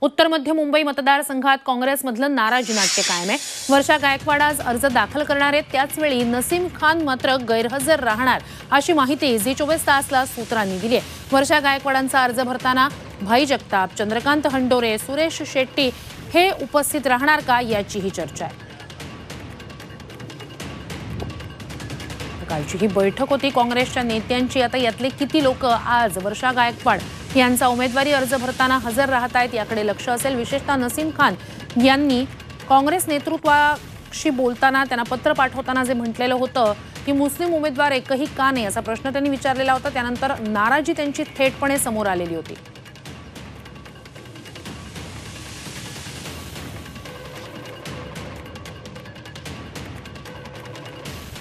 उत्तर मध्य मुंबई मतदारसंघात काँग्रेसमधलं नाराजी नाट्य कायम आहे। वर्षा गायकवाड आज अर्ज दाखल करणार आहेत, त्याचवेळी नसीम खान मात्र गैरहजर राहणार अशी माहिती झी 24 तासला सूत्रांनी दिली आहे। वर्षा गायकवाडांचा अर्ज भरताना भाई जगताप, चंद्रकांत हंडोरे, सुरेश शेट्टी हे उपस्थित राहणार का याचीही चर्चा आहे। कालची ही बैठक होती काँग्रेसच्या नेत्यांची। आता यातले किती लोक आज वर्षा गायकवाड यांचा उमेदवारी अर्ज भरताना हजर राहत आहेत याकडे लक्ष असेल। विशेषतः नसीम खान यांनी काँग्रेस नेतृत्वाशी बोलताना त्यांना पत्र पाठवताना जे म्हटलेलं होतं की मुस्लिम उमेदवार एकही का नाही असा प्रश्न त्यांनी विचारलेला होता। त्यानंतर नाराजी त्यांची थेटपणे समोर आलेली होती।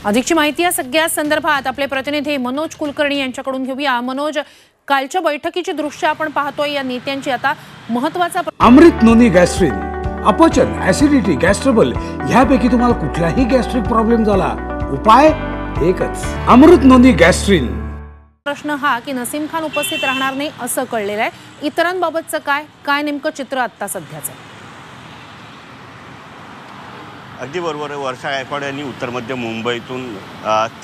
अधिकची माहिती या सगळ्या संदर्भात आपले प्रतिनिधी मनोज कुलकर्णी यांच्याकडून घेऊया। मनोज, कालच्या बैठकीची दृश्य आपण पाहतोय, या नेत्यांची आता महत्त्वाचा अमृत नोनी गॅस्ट्रिन, अपचन, ऍसिडिटी, गॅस्ट्रबल ह्यापैकी तुम्हाला कुठलाही गॅस्ट्रिक प्रॉब्लेम झाला, उपाय एकच, अमृत नोनी गॅस्ट्रिन। प्रश्न हा की नसीम खान उपस्थित राहणार नाही असं कळलेलं आहे। इतरांबाबतचं काय नेमकं चित्र आता सध्याचं? अगदी बरोबर आहे। वर्षा गायकवाड यांनी उत्तर मध्य मुंबईतून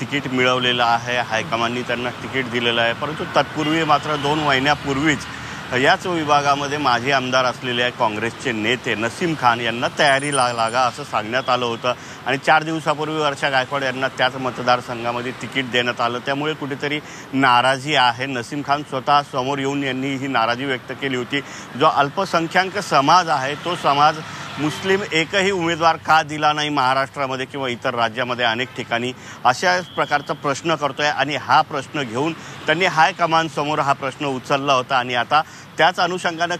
तिकीट मिळवलेलं आहे, हायकमांनी त्यांना तिकीट दिलेलं आहे। परंतु तत्पूर्वी मात्र 2 महिन्यापूर्वीच याच विभागामध्ये माजी आमदार असलेले काँग्रेसचे नेते नसीम खान यांना तयारी लागा असं सांगण्यात आलं होतं आणि 4 दिवसापूर्वी वर्षा गायकवाड यांना त्याच मतदारसंघामध्ये तिकीट देण्यात आलं। त्यामुळे कुठेतरी नाराजी आहे। नसीम खान स्वतः समोर येऊन यांनी ही नाराजी व्यक्त केली होती। जो अल्पसंख्याक समाज आहे तो समाज मुस्लिम एकही उमेदवार का दिला नाही महाराष्ट्रामध्ये किंवा इतर राज्यामध्ये अनेक ठिकाणी अशा प्रकारचा प्रश्न करतोय आणि हा प्रश्न घेऊन त्यांनी हायकमांडसमोर हा प्रश्न उचलला होता आणि आता त्याच अनुषंगानं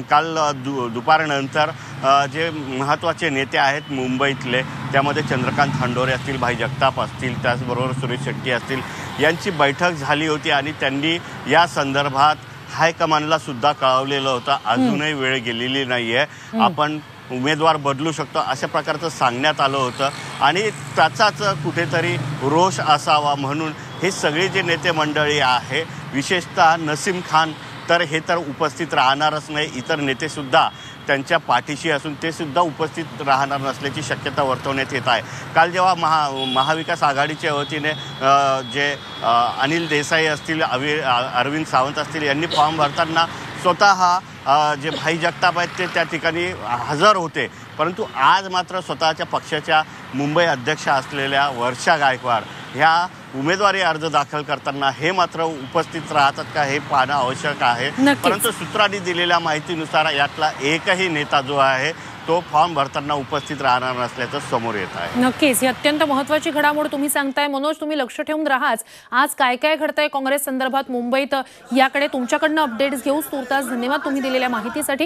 काल दुपारनंतर जे महत्त्वाचे नेते आहेत मुंबईतले, त्यामध्ये चंद्रकांत हंडोरे असतील, भाई जगताप असतील, त्याचबरोबर सुरेश शेट्टी असतील, यांची बैठक झाली होती आणि त्यांनी या संदर्भात हायकमांडला सुद्धा कळवलेलं होतं अजूनही वेळ गेलेली नाहीये, आपण उमेदवार बदलू शकतो अशा प्रकारचं सांगण्यात आलं होतं आणि त्याचाच कुठेतरी रोष असावा म्हणून हे सगळे जे नेते मंडळी आहे, विशेषतः नसीम खान तर हे तर उपस्थित राहणारच नाही, इतर नेतेसुद्धा त्यांच्या पाठीशी असून ते सुद्धा उपस्थित राहणार नसल्याची शक्यता वर्तवण्यात येत आहे। काल जेव्हा महाविकास आघाडीच्या वतीने जे अनिल देसाई असतील, अरविंद सावंत असतील यांनी फॉर्म भरताना स्वतः जे भाई जगताप आहेत ते त्या ठिकाणी हजर होते, परंतु आज मात्र स्वतःच्या पक्षाच्या मुंबई अध्यक्ष असलेल्या वर्षा गायकवाड ह्या उमेदवारी अर्ज दाखल करताना हे मात्र उपस्थित राहतात का हे पाहणं आवश्यक आहे। परंतु सूत्रांनी दिलेल्या माहितीनुसार यातला एकही नेता जो आहे तो फॉर्म भरताना उपस्थित राहणार नसल्याचं समोर येत आहे। नक्कीच ही अत्यंत महत्त्वाची घडामोड तुम्ही सांगताय मनोज, तुम्ही लक्ष ठेवून राहाच आज काय घडतंय काँग्रेस संदर्भात मुंबईत याकडे तुमच्याकडनं अपडेट्स घेऊ। तुर्तास धन्यवाद तुम्ही दिलेल्या माहितीसाठी।